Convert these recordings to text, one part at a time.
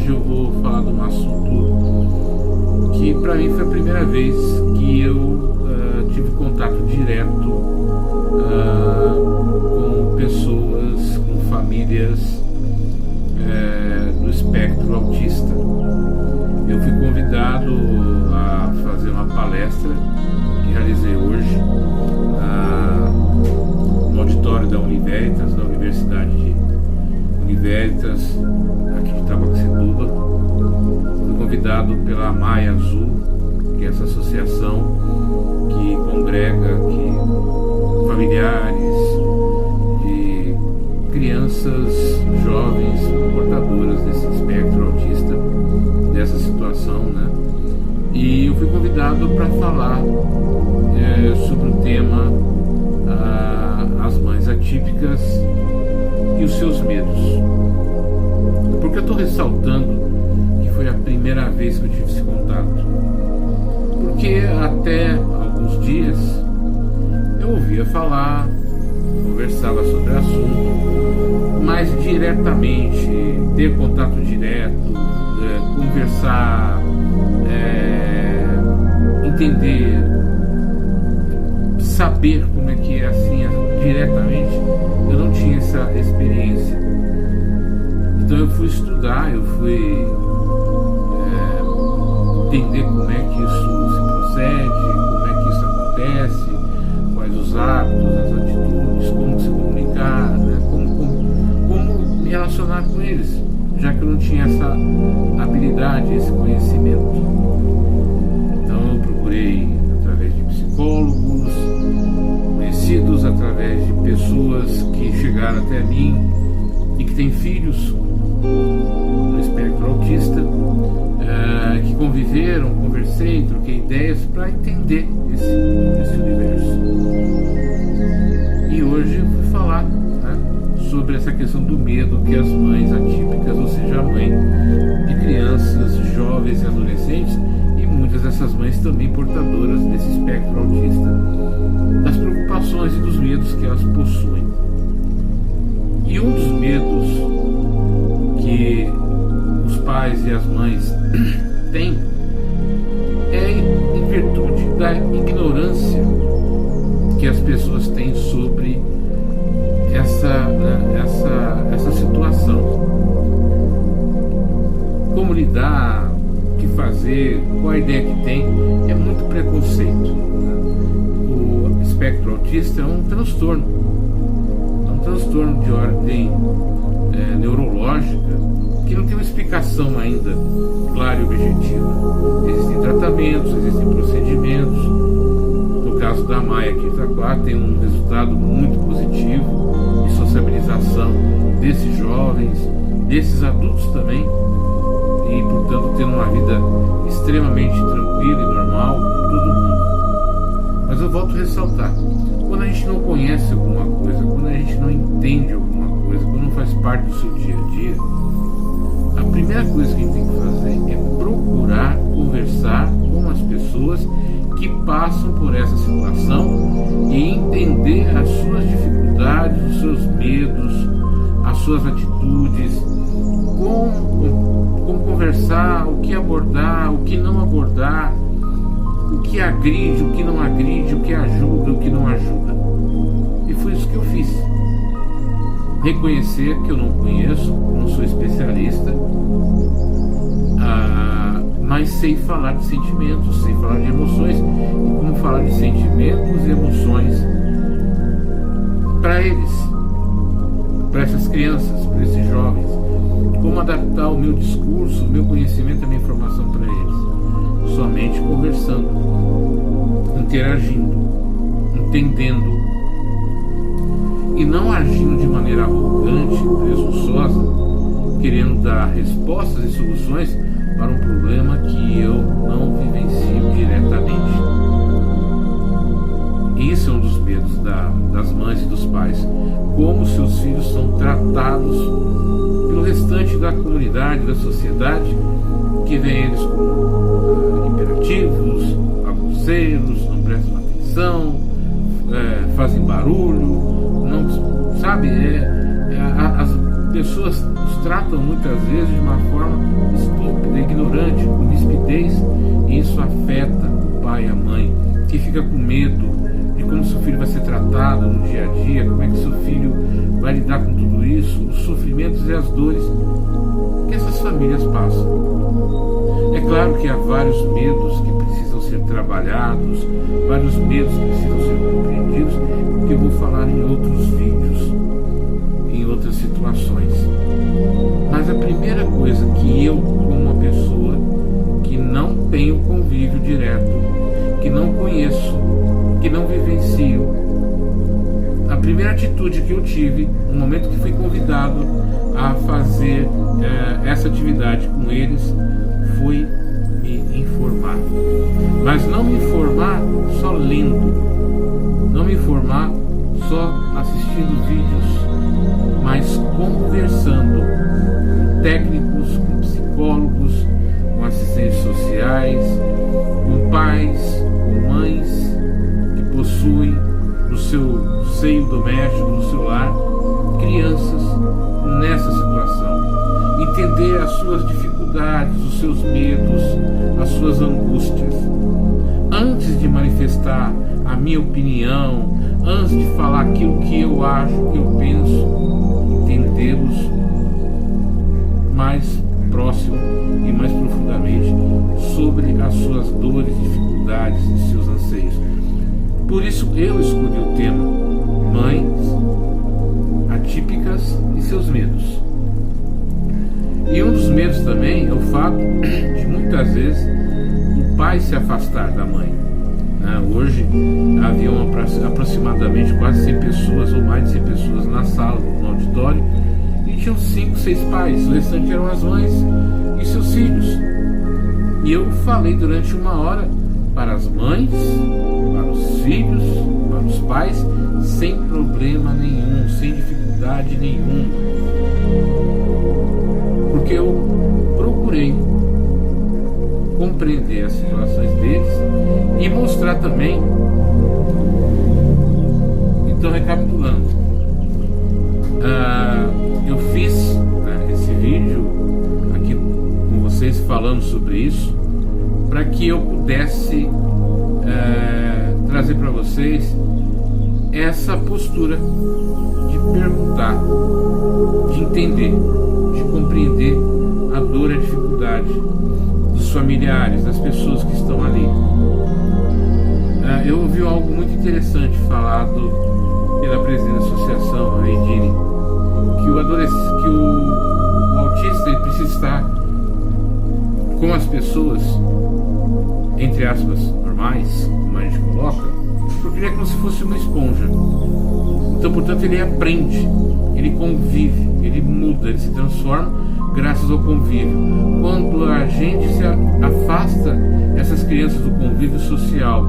hoje eu vou falar de um assunto que para mim foi a primeira vez que eu tive contato direto com pessoas, com famílias do espectro autista. Eu fui convidado a fazer uma palestra que realizei hoje no auditório da Univeritas, da Universidade de Univeritas, aqui de Tabacetuba. Fui convidado pela Maia Azul, que é essa associação que congrega familiares de crianças, jovens portadoras desse espectro autista, dessa situação, né? E eu fui convidado para falar sobre o tema as mães atípicas e os seus medos. Por que eu estou ressaltando que foi a primeira vez que eu tive esse contato? Porque até alguns dias eu ouvia falar, conversava sobre o assunto, mas diretamente, ter contato direto, conversar, entender, saber como é que é assim diretamente, eu não tinha essa experiência. Então eu fui estudar, eu fui entender como é que isso se procede, como é que isso acontece, quais os hábitos, as atitudes, como se comunicar, né? Como me relacionar com eles, já que eu não tinha essa habilidade, esse conhecimento. Então eu procurei através de psicólogos conhecidos, através de pessoas que chegaram até mim e que têm filhos no espectro autista, que conviveram, conversei, troquei ideias para entender esse universo. E hoje eu vou falar, né, sobre essa questão do medo que as mães atípicas, ou seja, a mãe de crianças, jovens e adolescentes, e muitas dessas mães também portadoras desse espectro autista, das preocupações e dos medos que elas possuem. E um dos medos que os pais e as mães têm é em virtude da ignorância que as pessoas têm sobre essa situação. Como lidar, o que fazer, qual a ideia que tem, é muito preconceito. O espectro autista é um transtorno de ordem neurológica que não tem uma explicação ainda clara e objetiva. Existem tratamentos, existem procedimentos. No caso da Maia aqui em Itaquá, tem um resultado muito positivo de sociabilização desses jovens, desses adultos também, e portanto tendo uma vida extremamente tranquila e normal com todo mundo. Mas eu volto a ressaltar, quando a gente não conhece alguma coisa, quando a gente não entende alguma coisa, quando não faz parte do seu dia a dia, a primeira coisa que a gente tem que fazer é procurar conversar com as pessoas que passam por essa situação e entender as suas dificuldades, os seus medos, as suas atitudes, como conversar, o que abordar, o que não abordar, o que agride, o que não agride, o que ajuda, o que não ajuda. E foi isso que eu fiz. Reconhecer que eu não conheço, não sou especialista, mas sei falar de sentimentos, sei falar de emoções, e como falar de sentimentos e emoções para eles, para essas crianças, para esses jovens, como adaptar o meu discurso, o meu conhecimento, a minha informação para eles, somente conversando, interagindo, entendendo, e não agindo de maneira arrogante, presunçosa, querendo dar respostas e soluções para um problema que eu não vivencio diretamente. Isso é um dos medos das mães e dos pais, como seus filhos são tratados pelo restante da comunidade, da sociedade, que vê eles como imperativos, bagunceiros, não prestam atenção, fazem barulho, não sabe, pessoas os tratam muitas vezes de uma forma estúpida, ignorante, com rispidez, e isso afeta o pai e a mãe, que fica com medo de como seu filho vai ser tratado no dia a dia, como é que seu filho vai lidar com tudo isso, os sofrimentos e as dores que essas famílias passam. É claro que há vários medos que precisam ser trabalhados, vários medos que precisam ser compreendidos, que eu vou falar em outros vídeos, em outras situações. Mas a primeira coisa que eu, como uma pessoa que não tenho convívio direto, que não conheço, que não vivencio, a primeira atitude que eu tive no momento que fui convidado a fazer essa atividade com eles foi me informar. Mas não me informar só lendo, não me informar só assistindo vídeos, mas conversando com técnicos, com psicólogos, com assistentes sociais, com pais, com mães que possuem no seu seio doméstico, no seu lar, crianças nessa situação. Entender as suas dificuldades, os seus medos, as suas angústias. Antes de manifestar a minha opinião, antes de falar aquilo que eu acho, que eu penso, entendê-los mais próximo e mais profundamente sobre as suas dores, dificuldades e seus anseios. Por isso eu escolhi o tema Mães Atípicas e seus medos. E um dos medos também é o fato de muitas vezes o pai se afastar da mãe. Hoje haviam aproximadamente quase 100 pessoas ou mais de 100 pessoas na sala, no auditório, e tinham 5, 6 pais, o restante eram as mães e seus filhos. E eu falei durante 1 hora para as mães, para os filhos, para os pais, sem problema nenhum, sem dificuldade nenhuma. Porque eu procurei compreender as situações deles e mostrar também. Então, recapitulando, eu fiz esse vídeo aqui com vocês falando sobre isso para que eu pudesse trazer para vocês essa postura de perguntar, de entender, de compreender a dor e a dificuldade dos familiares, das pessoas que estão ali. Eu ouvi algo muito interessante falado pela presidente da associação, a Edine, que o autista ele precisa estar com as pessoas, entre aspas, normais, como a gente coloca, porque ele é como se fosse uma esponja. Então, portanto, ele aprende, ele convive, ele muda, ele se transforma graças ao convívio. Quando a gente se afasta essas crianças do convívio social,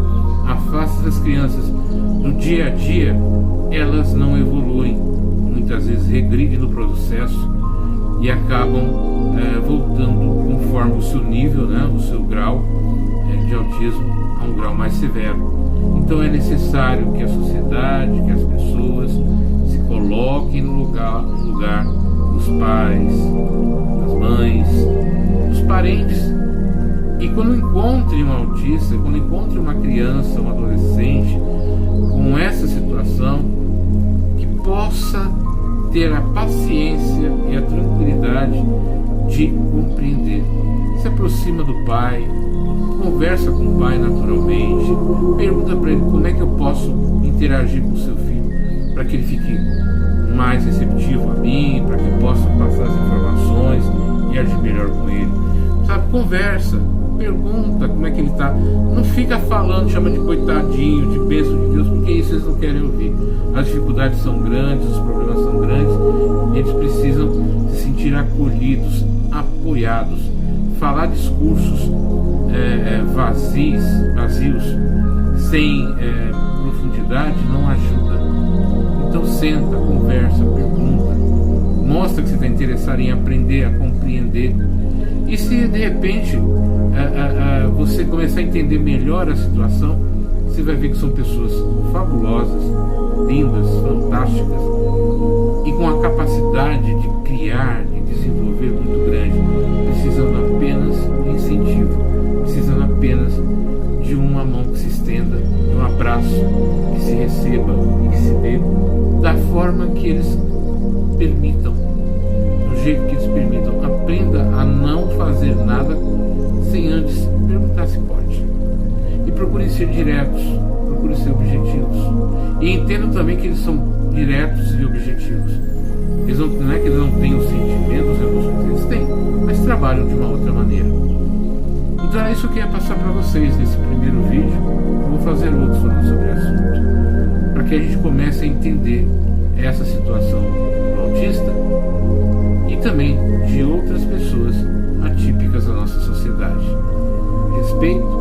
afasta essas crianças do dia a dia, elas não evoluem, muitas vezes regridem no processo e acabam voltando conforme o seu nível, o seu grau de autismo a um grau mais severo. Então é necessário que a sociedade, que as pessoas se coloquem no lugar dos pais, das mães, dos parentes. E quando encontrem um autista, quando encontrem uma criança, um adolescente com essa situação, que possa ter a paciência e a tranquilidade de compreender. Se aproxima do pai, conversa com o pai naturalmente, pergunta para ele como é que eu posso interagir com o seu filho para que ele fique mais receptivo a mim, para que eu possa passar as informações e agir melhor com ele. Sabe, conversa, pergunta como é que ele está. Não fica falando, chama de coitadinho, de bênção de Deus, porque isso eles não querem ouvir. As dificuldades são grandes, os problemas são grandes, eles precisam se sentir acolhidos, apoiados. Falar discursos vazios, sem profundidade, não ajuda. Então senta, conversa, pergunta, mostra que você está interessado em aprender, a compreender. E se de repente você começar a entender melhor a situação, você vai ver que são pessoas fabulosas, lindas, fantásticas e com a capacidade de criar, de desenvolver muito grande, precisando apenas de incentivo, precisando apenas de uma mão que se estenda, de um abraço que se receba e que se dê da forma que eles permitam, do jeito que eles permitam. Aprenda a não fazer nada sem antes perguntar se pode. E procurem ser diretos, procurem ser objetivos. E entendam também que eles são diretos e objetivos. Não é que eles não tenham sentimentos, emoções, eles têm, mas trabalham de uma outra maneira. Então é isso que eu ia passar para vocês nesse primeiro vídeo. Eu vou fazer outros falando sobre o assunto, para que a gente comece a entender essa situação do autista e também de outras pessoas atípicas da nossa sociedade. Respeito,